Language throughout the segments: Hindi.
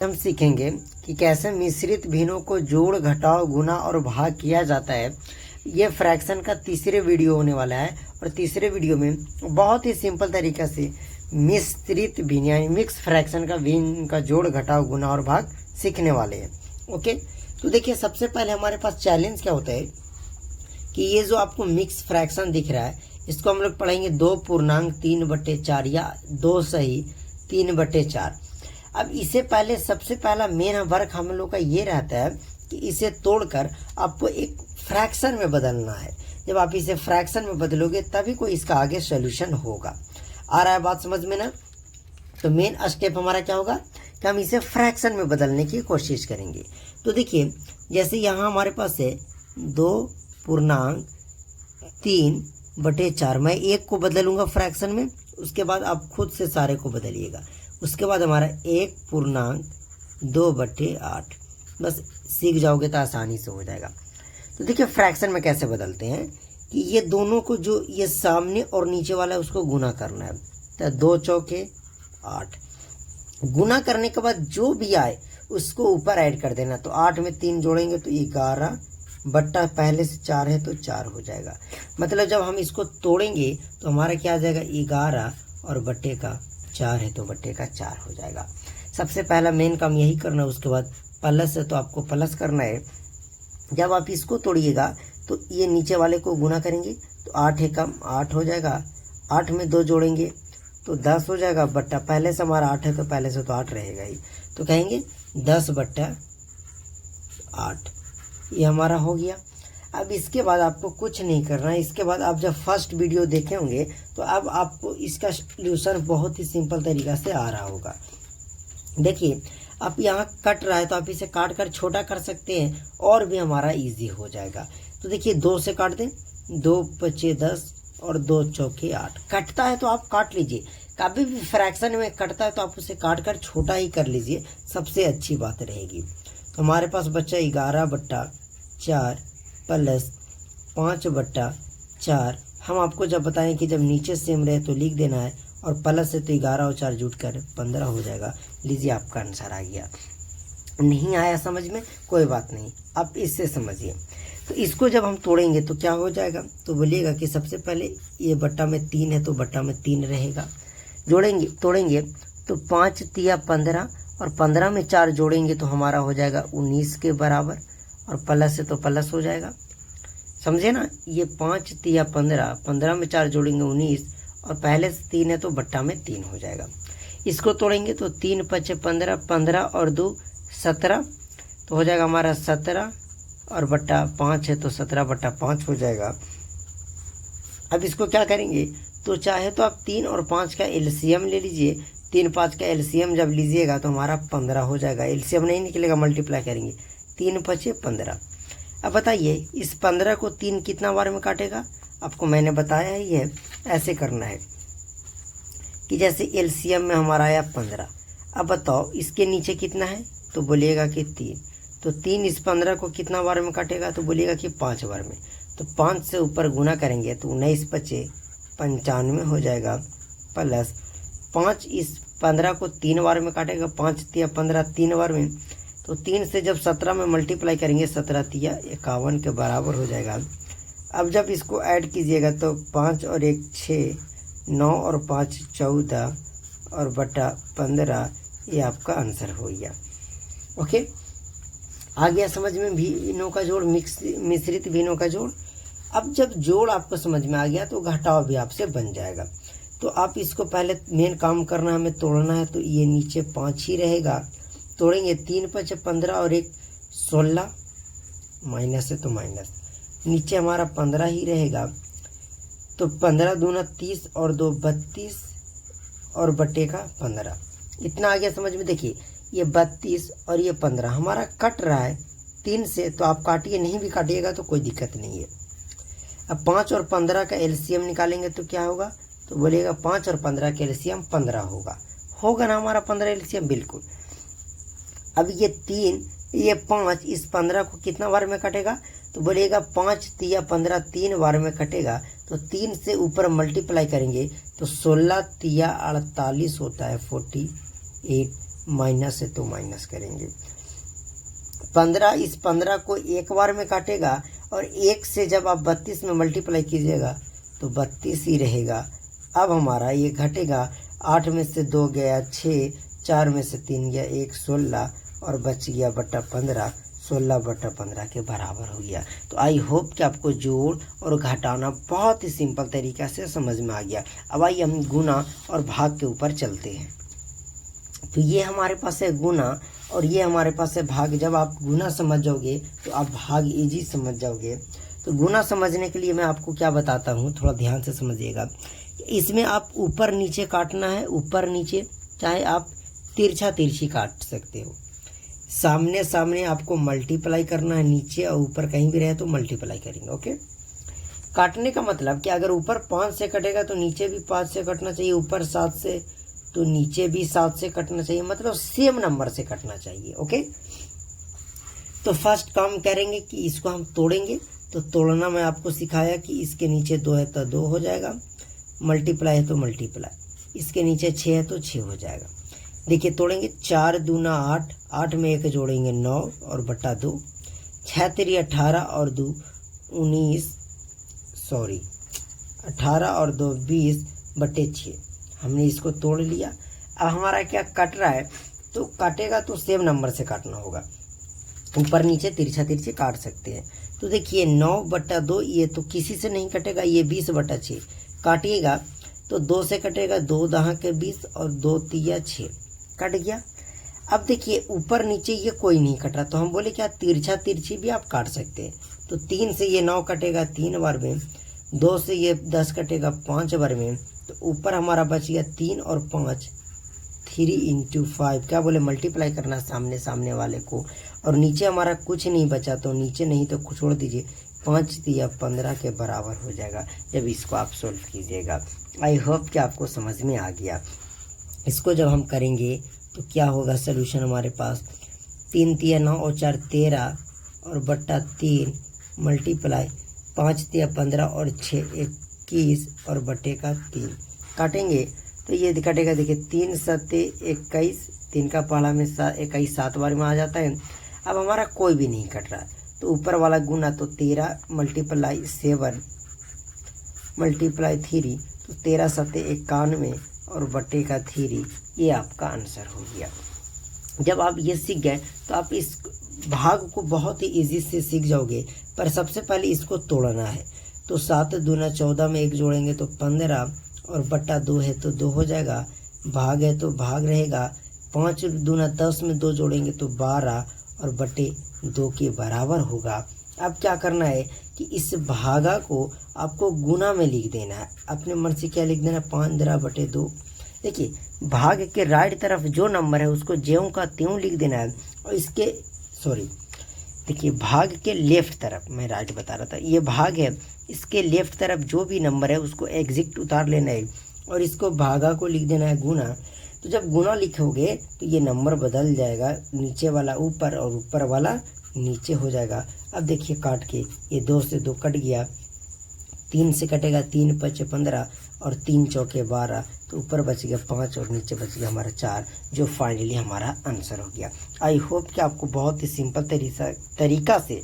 हम सीखेंगे कि कैसे मिश्रित भिन्नों को जोड़, घटाव, गुणा और भाग किया जाता है। ये फ्रैक्शन का तीसरे वीडियो होने वाला है और तीसरे वीडियो में बहुत ही सिंपल तरीका से मिश्रित भिन्न यानी मिक्स फ्रैक्शन का भिन्न का जोड़, घटाव, गुणा और भाग सीखने वाले हैं। ओके, तो देखिए सबसे पहले हमारे पास चैलेंज क्या होता है कि ये जो आपको मिक्स फ्रैक्शन दिख रहा है इसको हम लोग पढ़ेंगे 2.3/4 या 2 सही 3/4। अब इससे पहले सबसे पहला मेन वर्क हम लोग का ये रहता है कि इसे तोड़कर आपको एक फ्रैक्शन में बदलना है। जब आप इसे फ्रैक्शन में बदलोगे तभी कोई इसका आगे सॉल्यूशन होगा। आ रहा है बात समझ में ना? तो मेन स्टेप हमारा क्या होगा कि हम इसे फ्रैक्शन में बदलने की कोशिश करेंगे। तो देखिए जैसे यहाँ हमारे पास है 2.3/4, मैं एक को बदलूंगा फ्रैक्शन में, उसके बाद आप खुद से सारे को बदलिएगा। उसके बाद हमारा 1.2/8, बस सीख जाओगे तो आसानी से हो जाएगा। तो देखिए फ्रैक्शन में कैसे बदलते हैं कि ये दोनों को जो ये सामने और नीचे वाला है उसको गुना करना है। तो 2 चौके 8, गुना करने के बाद जो भी आए उसको ऊपर ऐड कर देना। तो 8 में 3 जोड़ेंगे तो 11 बट्टा पहले से 4 है तो 4 हो जाएगा। मतलब जब हम इसको तोड़ेंगे तो हमारा क्या आ जाएगा 11 और बट्टे का 4 है तो बट्टे का 4 हो जाएगा। सबसे पहला मेन काम यही करना है। उसके बाद प्लस है तो आपको प्लस करना है। जब आप इसको तोड़िएगा तो ये नीचे वाले को गुना करेंगे तो 8 है कम 8 हो जाएगा। 8 में 2 जोड़ेंगे तो 10 हो जाएगा बट्टा पहले से हमारा 8 है तो पहले से तो 8 रहेगा ही, तो कहेंगे 10/8। ये हमारा हो गया। अब इसके बाद आपको कुछ नहीं करना है। इसके बाद आप जब फर्स्ट वीडियो देखे होंगे तो अब आपको इसका सॉल्यूशन बहुत ही सिंपल तरीका से आ रहा होगा। देखिए आप यहाँ कट रहा है तो आप इसे काट कर छोटा कर सकते हैं और भी हमारा इजी हो जाएगा। तो देखिए 2 से काट दें, 2 पचे 10 और 2 चौके 8। कटता है तो आप काट लीजिए, कभी भी फ्रैक्शन में कटता है तो आप उसे काट कर छोटा ही कर लीजिए, सबसे अच्छी बात रहेगी। तो हमारे पास बच्चा 11/4 प्लस 5/4। हम आपको जब बताएं कि जब नीचे सेम रहे तो लिख देना है और प्लस से तो 11 और 4 जुट कर 15 हो जाएगा। लीजिए आपका आंसर आ गया। नहीं आया समझ में कोई बात नहीं, आप इससे समझिए। तो इसको जब हम तोड़ेंगे तो क्या हो जाएगा, तो बोलिएगा कि सबसे पहले ये बट्टा में 3 है तो बट्टा में 3 रहेगा। जोड़ेंगे तोड़ेंगे तो 5 तिया 15 और 15 में 4 जोड़ेंगे तो हमारा हो जाएगा 19 के बराबर और प्लस है तो प्लस हो जाएगा। समझे ना? ये 5 तिया 15, 15 में 4 जोड़ेंगे 19 और पहले से 3 है तो बट्टा में 3 हो जाएगा। इसको तोड़ेंगे तो 3 पचे 15, 15 और 2 17, तो हो जाएगा हमारा 17 और बट्टा 5 है तो 17/5 हो जाएगा। अब इसको क्या करेंगे, तो चाहे तो आप 3 और 5 का एलसीएम ले लीजिए। 3 5 का एलसीएम जब लीजिएगा तो हमारा 15 हो जाएगा। एलसीएम नहीं निकलेगा, मल्टीप्लाई करेंगे। 3 पचे 15। अब बताइए इस 15 को 3 कितना बार में काटेगा, आपको मैंने बताया ही है। ऐसे करना है कि जैसे एलसीएम में हमारा आया 15। अब बताओ इसके नीचे कितना है, तो बोलिएगा कि 3। तो 3 इस 15 को कितना बार में काटेगा, तो बोलिएगा कि 5 बार में। तो 5 से ऊपर गुना करेंगे तो 19 पचे 95 हो जाएगा प्लस 5 इस 15 को 3 बार में काटेगा। 5 तिया 15 3 बार में, तो 3 से जब 17 में मल्टीप्लाई करेंगे 17 तिया 51 के बराबर हो जाएगा। अब जब इसको ऐड कीजिएगा तो 5 और 1 6, 9 और 5 14 और बटा 15, ये आपका आंसर हो गया। ओके, आ गया समझ में भिन्नों का जोड़, मिश्रित भिन्नों का जोड़। अब जब जोड़ आपको समझ में आ गया तो घटाव भी आपसे बन जाएगा। तो आप इसको पहले मेन काम करना है, हमें तोड़ना है। तो ये नीचे 5 ही रहेगा, तोड़ेंगे 3 पचे 15 और 1 16, माइनस है तो माइनस, नीचे हमारा 15 ही रहेगा। तो 15 दूना 30 और 2 32 और बट्टे का 15। इतना आ गया समझ में? देखिए ये 32 और ये 15 हमारा कट रहा है 3 से, तो आप काटिए, नहीं भी काटिएगा तो कोई दिक्कत नहीं है। अब 5 और 15 का एलसीएम निकालेंगे तो क्या होगा, तो बोलिएगा 5 और 15 का एलसीएम 15 होगा ना हमारा 15 एलसीएम, बिल्कुल। अब ये 3 ये 5 इस 15 को कितना बार में कटेगा, तो बोलिएगा 5 तिया 15 3 बार में कटेगा। तो 3 से ऊपर मल्टीप्लाई करेंगे तो 16 तिया 48 होता है 48 माइनस है तो माइनस करेंगे। 15 इस 15 को एक बार में काटेगा और 1 से जब आप 32 में मल्टीप्लाई कीजिएगा तो 32 ही रहेगा। अब हमारा ये घटेगा, 8 में से 2 गया 6, 4 में से 3 गया 1, 16 और बच गया बटा 15, 16 बटा 15 के बराबर हो गया। तो आई होप कि आपको जोड़ और घटाना बहुत ही सिंपल तरीक़ा से समझ में आ गया। अब आइए हम गुना और भाग के ऊपर चलते हैं। तो ये हमारे पास है गुना और ये हमारे पास है भाग। जब आप गुना समझ जाओगे तो आप भाग इजी समझ जाओगे। तो गुना समझने के लिए मैं आपको क्या बताता हूँ, थोड़ा ध्यान से समझिएगा। इसमें आप ऊपर नीचे काटना है, ऊपर नीचे, चाहे आप तिरछा तिरछी काट सकते हो। सामने सामने आपको मल्टीप्लाई करना है, नीचे और ऊपर कहीं भी रहे तो मल्टीप्लाई करेंगे। ओके, काटने का मतलब कि अगर ऊपर 5 से कटेगा तो नीचे भी 5 से कटना चाहिए, ऊपर 7 से तो नीचे भी 7 से कटना चाहिए, मतलब सेम नंबर से कटना चाहिए। ओके, तो फर्स्ट काम करेंगे कि इसको हम तोड़ेंगे। तो तोड़ना मैं आपको सिखाया कि इसके नीचे 2 है तो 2 हो जाएगा, मल्टीप्लाई है तो मल्टीप्लाई, इसके नीचे 6 है तो 6 हो जाएगा। देखिए तोड़ेंगे, 4 दूना 8, 8 में 1 जोड़ेंगे 9 और बटा 2, 6 तिरी 18 और 2 19, सॉरी 18 और 2 20 बटे 6। हमने इसको तोड़ लिया। अब हमारा क्या कट रहा है, तो काटेगा तो सेम नंबर से काटना होगा, ऊपर नीचे तिरछा तिरछी काट सकते हैं। तो देखिए 9 बटा 2 ये तो किसी से नहीं कटेगा, ये 20 बटा 6 काटिएगा तो 2 से कटेगा, 2 दहा के 20 और 2 तिया 6 कट गया। अब देखिए ऊपर नीचे ये कोई नहीं कट रहा, तो हम बोले क्या तिरछा तिरछी भी आप काट सकते हैं। तो 3 से ये 9 कटेगा 3 बार में, 2 से ये 10 कटेगा 5 बार में, तो ऊपर हमारा बच गया 3 और 5, 3 इंटू 5, क्या बोले मल्टीप्लाई करना सामने सामने वाले को, और नीचे हमारा कुछ नहीं बचा तो नीचे नहीं तो छोड़ दीजिए, 5 या 15 के बराबर हो जाएगा जब इसको आप सोल्व कीजिएगा। आई होप कि आपको समझ में आ गया। इसको जब हम करेंगे तो क्या होगा सोल्यूशन हमारे पास, 3 तिया 9 और 4 13 और बट्टा 3 मल्टीप्लाई 5 तिया 15 और 6 21 और बटे का 3 काटेंगे तो ये कटेगा। देखिए 3 सत्ते 21, 3 का पहाड़ा में 21 7 बार में आ जाता है। अब हमारा कोई भी नहीं कट रहा, तो ऊपर वाला गुना तो 13 मल्टीप्लाई 7 मल्टीप्लाई 3, तो 13 सत्ते 91 और बटे का 3, ये आपका आंसर हो गया। जब आप ये सीख गए तो आप इस भाग को बहुत ही इजी से सीख जाओगे। पर सबसे पहले इसको तोड़ना है। तो 7 दूना 14 में 1 जोड़ेंगे तो 15 और बट्टा 2 है तो 2 हो जाएगा, भाग है तो भाग रहेगा, 5 दूना 10 में 2 जोड़ेंगे तो 12 और बटे 2 के बराबर होगा। अब क्या करना है कि इस भागा को आपको गुना में लिख देना है। अपने मन से क्या लिख देना, 15 बटे 2। देखिए भाग के राइट तरफ जो नंबर है उसको ज्यों का त्यों लिख देना है, और इसके देखिए भाग के लेफ्ट तरफ, मैं राइट बता रहा था, ये भाग है, इसके लेफ्ट तरफ जो भी नंबर है उसको एग्जिट उतार लेना है और इसको भागा को लिख देना है गुना। तो जब गुना लिखोगे तो ये नंबर बदल जाएगा, नीचे वाला ऊपर और ऊपर वाला नीचे हो जाएगा। अब देखिए काट के ये 2 से 2 कट गया, 3 से कटेगा 3 5 15 और 3 चौके 12, तो ऊपर बच गया 5 और नीचे बच गया हमारा 4, जो फाइनली हमारा आंसर हो गया। आई होप कि आपको बहुत ही सिंपल तरीका से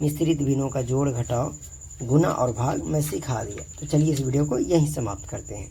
मिश्रित भिन्नों का जोड़ घटाव गुना और भाग मैं सिखा दिया। तो चलिए इस वीडियो को यहीं समाप्त करते हैं।